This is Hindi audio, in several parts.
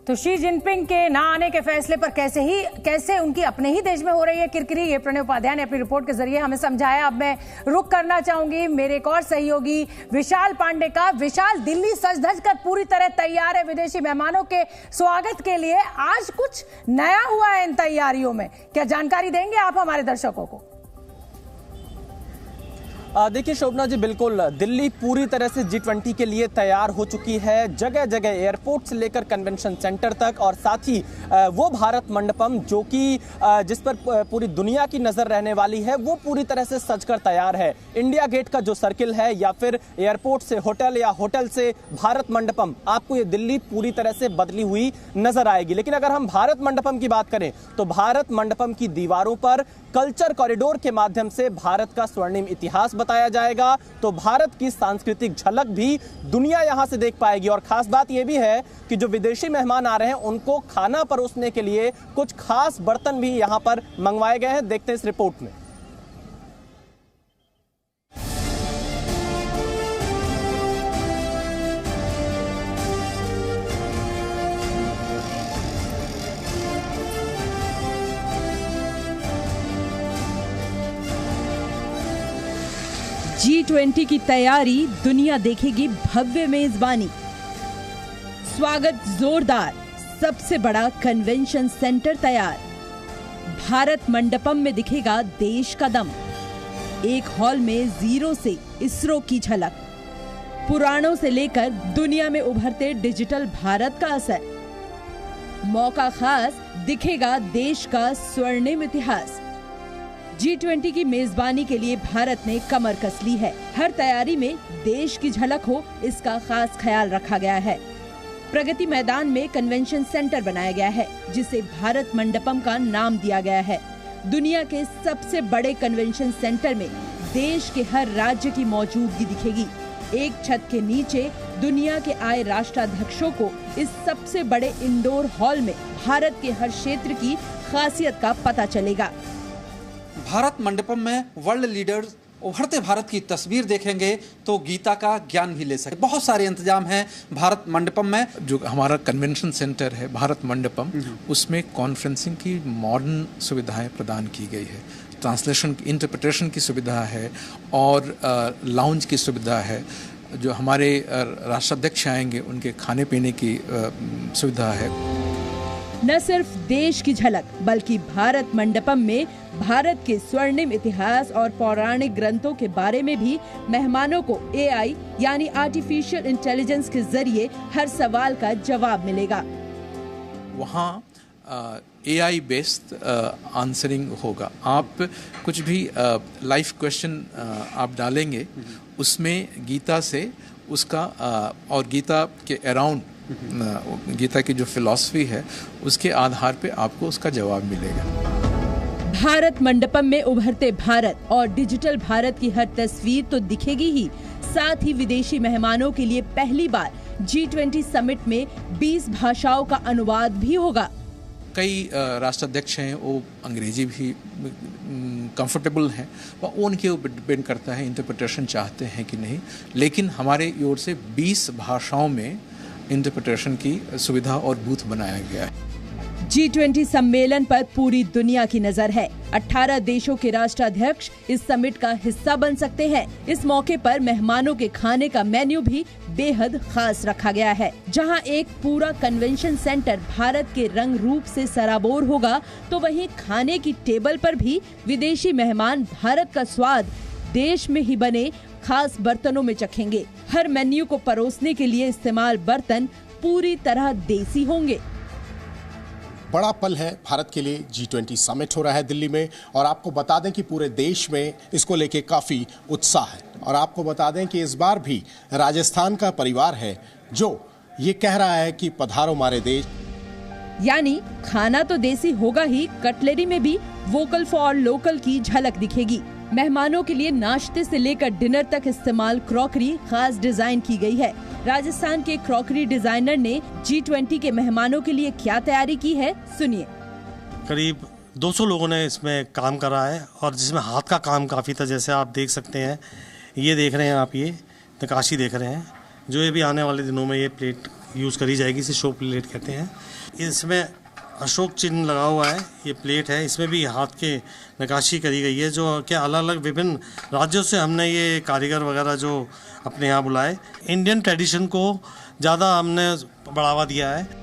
तो शी जिनपिंग के ना आने के फैसले पर कैसे उनकी अपने ही देश में हो रही है किरकिरी, ये प्रणय उपाध्याय ने अपनी रिपोर्ट के जरिए हमें समझाया। अब मैं रुख करना चाहूंगी मेरे एक और सहयोगी विशाल पांडे का। विशाल, दिल्ली सज धज कर पूरी तरह तैयार है विदेशी मेहमानों के स्वागत के लिए। आज कुछ नया हुआ है इन तैयारियों में, क्या जानकारी देंगे आप हमारे दर्शकों को? देखिए शोभना जी, बिल्कुल दिल्ली पूरी तरह से G20 के लिए तैयार हो चुकी है। जगह जगह एयरपोर्ट से लेकर कन्वेंशन सेंटर तक, और साथ ही वो भारत मंडपम जो कि जिस पर पूरी दुनिया की नज़र रहने वाली है, वो पूरी तरह से सजकर तैयार है। इंडिया गेट का जो सर्किल है या फिर एयरपोर्ट से होटल या होटल से भारत मंडपम, आपको ये दिल्ली पूरी तरह से बदली हुई नजर आएगी। लेकिन अगर हम भारत मंडपम की बात करें तो भारत मंडपम की दीवारों पर कल्चर कॉरिडोर के माध्यम से भारत का स्वर्णिम इतिहास बताया जाएगा। तो भारत की सांस्कृतिक झलक भी दुनिया यहां से देख पाएगी। और खास बात यह भी है कि जो विदेशी मेहमान आ रहे हैं उनको खाना परोसने के लिए कुछ खास बर्तन भी यहां पर मंगवाए गए हैं। देखते हैं इस रिपोर्ट में। G20 की तैयारी, दुनिया देखेगी भव्य मेजबानी। स्वागत जोरदार, सबसे बड़ा कन्वेंशन सेंटर तैयार। भारत मंडपम में दिखेगा देश का दम। एक हॉल में जीरो से इसरो की झलक। पुराणों से लेकर दुनिया में उभरते डिजिटल भारत का असर। मौका खास, दिखेगा देश का स्वर्णिम इतिहास। G20 की मेजबानी के लिए भारत ने कमर कस ली है। हर तैयारी में देश की झलक हो, इसका खास ख्याल रखा गया है। प्रगति मैदान में कन्वेंशन सेंटर बनाया गया है, जिसे भारत मंडपम का नाम दिया गया है। दुनिया के सबसे बड़े कन्वेंशन सेंटर में देश के हर राज्य की मौजूदगी दिखेगी। एक छत के नीचे दुनिया के आए राष्ट्राध्यक्षों को इस सबसे बड़े इंडोर हॉल में भारत के हर क्षेत्र की खासियत का पता चलेगा। भारत मंडपम में वर्ल्ड लीडर्स उभरते भारत की तस्वीर देखेंगे तो गीता का ज्ञान भी ले सके। बहुत सारे इंतजाम हैं भारत मंडपम में। जो हमारा कन्वेंशन सेंटर है भारत मंडपम, उसमें कॉन्फ्रेंसिंग की मॉडर्न सुविधाएं प्रदान की गई है। ट्रांसलेशन, इंटरप्रिटेशन की सुविधा है और लाउंज की सुविधा है। जो हमारे राष्ट्राध्यक्ष आएंगे उनके खाने पीने की सुविधा है। न सिर्फ देश की झलक, बल्कि भारत मंडपम में भारत के स्वर्णिम इतिहास और पौराणिक ग्रंथों के बारे में भी मेहमानों को AI यानी आर्टिफिशियल इंटेलिजेंस के जरिए हर सवाल का जवाब मिलेगा। वहाँ AI बेस्ड आंसरिंग होगा। आप कुछ भी लाइफ क्वेश्चन आप डालेंगे, उसमें गीता से उसका और गीता के अराउंड गीता की जो फिलॉसफी है उसके आधार पे आपको उसका जवाब मिलेगा। भारत मंडपम में उभरते भारत और डिजिटल भारत की हर तस्वीर तो दिखेगी ही, साथ ही विदेशी मेहमानों के लिए पहली बार G20 समिट में 20 भाषाओं का अनुवाद भी होगा। कई राष्ट्राध्यक्ष हैं, वो अंग्रेजी भी कंफर्टेबल हैं, वो उनके ऊपर डिपेंड करता है इंटरप्रिटेशन चाहते हैं कि नहीं। लेकिन हमारे ओर से 20 भाषाओं में इंटरप्रिटेशन की सुविधा और बूथ बनाया गया है। G20 सम्मेलन पर पूरी दुनिया की नजर है। 18 देशों के राष्ट्राध्यक्ष इस समिट का हिस्सा बन सकते हैं। इस मौके पर मेहमानों के खाने का मेन्यू भी बेहद खास रखा गया है। जहां एक पूरा कन्वेंशन सेंटर भारत के रंग रूप से सराबोर होगा, तो वहीं खाने की टेबल पर भी विदेशी मेहमान भारत का स्वाद देश में ही बने खास बर्तनों में चखेंगे। हर मेन्यू को परोसने के लिए इस्तेमाल बर्तन पूरी तरह देसी होंगे। बड़ा पल है भारत के लिए। G20 समिट हो रहा है दिल्ली में, और आपको बता दें कि पूरे देश में इसको लेके काफी उत्साह है। और आपको बता दें कि इस बार भी राजस्थान का परिवार है जो ये कह रहा है कि पधारो हमारे देश। यानी खाना तो देसी होगा ही, कटलरी में भी वोकल फॉर लोकल की झलक दिखेगी। मेहमानों के लिए नाश्ते से लेकर डिनर तक इस्तेमाल क्रॉकरी खास डिजाइन की गई है। राजस्थान के क्रॉकरी डिजाइनर ने G20 के मेहमानों के लिए क्या तैयारी की है, सुनिए। करीब 200 लोगों ने इसमें काम करा है, और जिसमें हाथ का काम काफ़ी था। जैसे आप देख सकते हैं, ये देख रहे हैं आप, ये नक्काशी देख रहे हैं, जो ये भी आने वाले दिनों में ये प्लेट यूज़ करी जाएगी, इसे शो प्लेट कहते हैं। इसमें अशोक चिन्ह लगा हुआ है, ये प्लेट है, इसमें भी हाथ के नक्काशी करी गई है, जो कि अलग अलग विभिन्न राज्यों से हमने ये कारीगर वगैरह जो अपने यहाँ बुलाए। इंडियन ट्रेडिशन को ज़्यादा हमने बढ़ावा दिया है।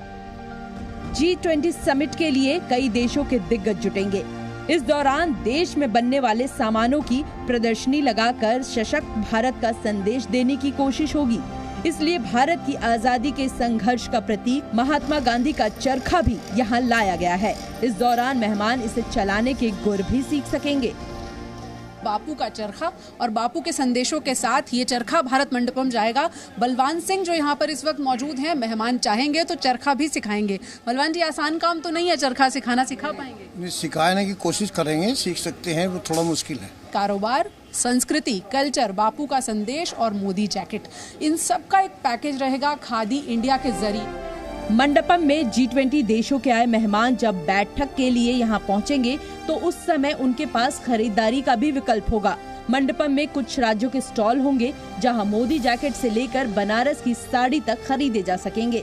G20 समिट के लिए कई देशों के दिग्गज जुटेंगे। इस दौरान देश में बनने वाले सामानों की प्रदर्शनी लगाकर सशक्त भारत का संदेश देने की कोशिश होगी। इसलिए भारत की आजादी के संघर्ष का प्रतीक महात्मा गांधी का चरखा भी यहाँ लाया गया है। इस दौरान मेहमान इसे चलाने के गुर भी सीख सकेंगे। बापू का चरखा और बापू के संदेशों के साथ ये चरखा भारत मंडपम जाएगा। बलवान सिंह जो यहाँ पर इस वक्त मौजूद हैं, मेहमान चाहेंगे तो चरखा भी सिखाएंगे। बलवान जी, आसान काम तो नहीं है चरखा सिखाना, सिखा पाएंगे? सिखाने की कोशिश करेंगे, सीख सकते हैं, वो थोड़ा मुश्किल है। कारोबार, संस्कृति, कल्चर, बापू का संदेश और मोदी जैकेट, इन सब का एक पैकेज रहेगा खादी इंडिया के जरिए। मंडपम में G20 देशों के आए मेहमान जब बैठक के लिए यहाँ पहुँचेंगे तो उस समय उनके पास खरीदारी का भी विकल्प होगा। मंडपम में कुछ राज्यों के स्टॉल होंगे जहाँ मोदी जैकेट से लेकर बनारस की साड़ी तक खरीदे जा सकेंगे।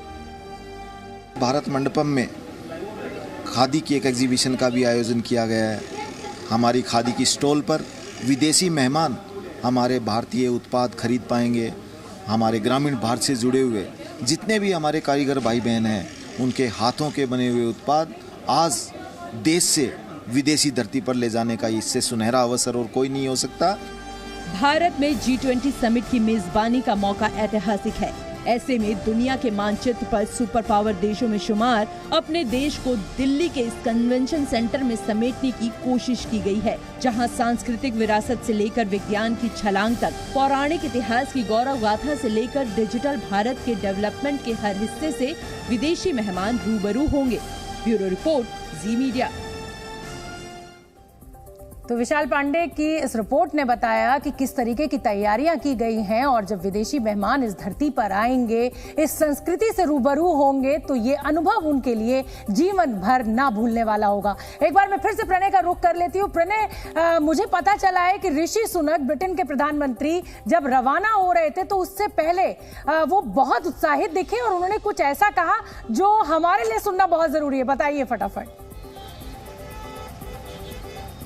भारत मंडपम में खादी की एक एग्जीबिशन का भी आयोजन किया गया है। हमारी खादी की स्टॉल पर विदेशी मेहमान हमारे भारतीय उत्पाद खरीद पाएंगे। हमारे ग्रामीण भारत से जुड़े हुए जितने भी हमारे कारीगर भाई बहन हैं, उनके हाथों के बने हुए उत्पाद आज देश से विदेशी धरती पर ले जाने का इससे सुनहरा अवसर और कोई नहीं हो सकता। भारत में G20 समिट की मेजबानी का मौका ऐतिहासिक है। ऐसे में दुनिया के मानचित्र पर सुपर पावर देशों में शुमार अपने देश को दिल्ली के इस कन्वेंशन सेंटर में समेटने की कोशिश की गई है, जहां सांस्कृतिक विरासत से लेकर विज्ञान की छलांग तक, पौराणिक इतिहास की गौरव गाथा से लेकर डिजिटल भारत के डेवलपमेंट के हर हिस्से से विदेशी मेहमान रूबरू होंगे। ब्यूरो रिपोर्ट, जी मीडिया। तो विशाल पांडे की इस रिपोर्ट ने बताया कि किस तरीके की तैयारियां की गई हैं और जब विदेशी मेहमान इस धरती पर आएंगे, इस संस्कृति से रूबरू होंगे, तो ये अनुभव उनके लिए जीवन भर ना भूलने वाला होगा। एक बार मैं फिर से प्रणय का रुख कर लेती हूँ। प्रणय, मुझे पता चला है कि ऋषि सुनक, ब्रिटेन के प्रधानमंत्री, जब रवाना हो रहे थे तो उससे पहले वो बहुत उत्साहित दिखे और उन्होंने कुछ ऐसा कहा जो हमारे लिए सुनना बहुत जरूरी है। बताइए फटाफट।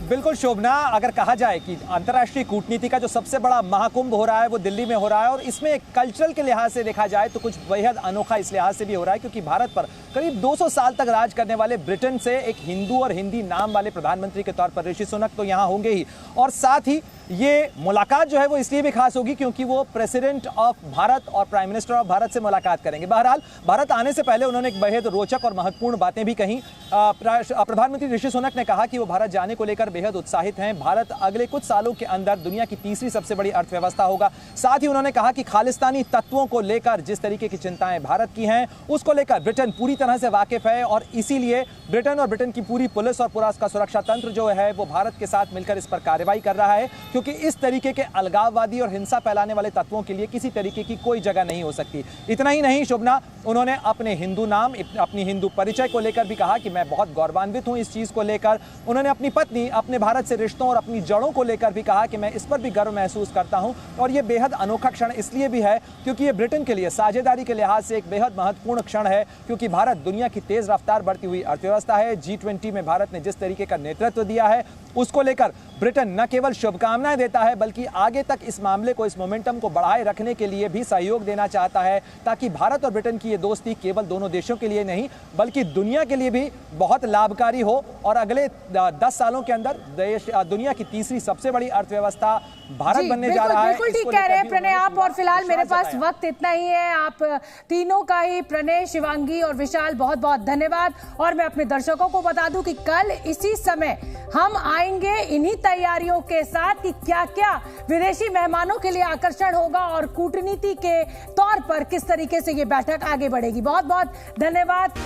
बिल्कुल शोभना, अगर कहा जाए कि अंतर्राष्ट्रीय कूटनीति का जो सबसे बड़ा महाकुंभ हो रहा है वो दिल्ली में हो रहा है और इसमें कल्चरल के लिहाज से देखा जाए तो कुछ बेहद अनोखा इस लिहाज से भी हो रहा है क्योंकि भारत पर करीब 200 साल तक राज करने वाले ब्रिटेन से एक हिंदू और हिंदी नाम वाले प्रधानमंत्री के तौर पर ऋषि सुनक तो यहाँ होंगे ही, और साथ ही ये मुलाकात जो है वो इसलिए भी खास होगी क्योंकि वो प्रेसिडेंट ऑफ भारत और प्राइम मिनिस्टर ऑफ भारत से मुलाकात करेंगे। बहरहाल भारत आने से पहले उन्होंने एक बेहद रोचक और महत्वपूर्ण बातें भी कहीं। प्रधानमंत्री ऋषि सुनक ने कहा कि वो भारत जाने को लेकर बेहद उत्साहित हैं। भारत अगले कुछ सालों के अंदर दुनिया की तीसरी सबसे बड़ी अर्थव्यवस्था होगा। साथ ही उन्होंने कहा कि खालिस्तानी तत्वों को लेकर जिस तरीके की चिंताएं भारत की हैं उसको लेकर ब्रिटेन पूरी तरह से वाकिफ है और इसीलिए ब्रिटेन और ब्रिटेन की पूरी पुलिस और पूरा उसका सुरक्षा तंत्र जो है वो भारत के साथ मिलकर इस पर कार्रवाई कर रहा है क्योंकि इस तरीके के अलगाववादी और हिंसा फैलाने वाले तत्वों के लिए किसी तरीके की कोई जगह नहीं हो सकती। इतना ही नहीं शोभना, उन्होंने अपने हिंदू नाम, अपनी हिंदू परिचय को लेकर भी कहा कि मैं बहुत गौरवान्वित हूं इस चीज को लेकर। उन्होंने अपनी पत्नी, अपने भारत से रिश्तों और अपनी जड़ों को लेकर भी कहा कि मैं इस पर भी गर्व महसूस करता हूं और यह बेहद अनोखा क्षण इसलिए भी है क्योंकि यह ब्रिटेन के लिए साझेदारी के लिहाज से एक बेहद महत्वपूर्ण क्षण है क्योंकि भारत दुनिया की तेज रफ्तार बढ़ती हुई अर्थव्यवस्था है। G20 में भारत ने जिस तरीके का नेतृत्व दिया है उसको लेकर ब्रिटेन न केवल शुभकामनाएं देता है बल्कि आगे तक इस मामले को, इस मोमेंटम को बढ़ाए रखने के लिए भी सहयोग देना चाहता है ताकि भारत और ब्रिटेन की ये दोस्ती केवल दोनों देशों के लिए नहीं बल्कि दुनिया के लिए भी बहुत लाभकारी हो और अगले 10 सालों के अंदर दुनिया की तीसरी सबसे बड़ी अर्थव्यवस्था भारत बनने जा रहा है। बिल्कुल ठीक कह रहे हैं प्रणय आप, और फिलहाल मेरे पास वक्त इतना ही है। आप तीनों का ही, प्रणय, शिवांगी और विशाल, बहुत बहुत धन्यवाद। और मैं अपने दर्शकों को बता दूं कि कल इसी समय हम आएंगे इन्हीं तैयारियों के साथ कि क्या क्या विदेशी मेहमानों के लिए आकर्षण होगा और कूटनीति के तौर पर किस तरीके से ये बैठक आगे बढ़ेगी। बहुत बहुत धन्यवाद।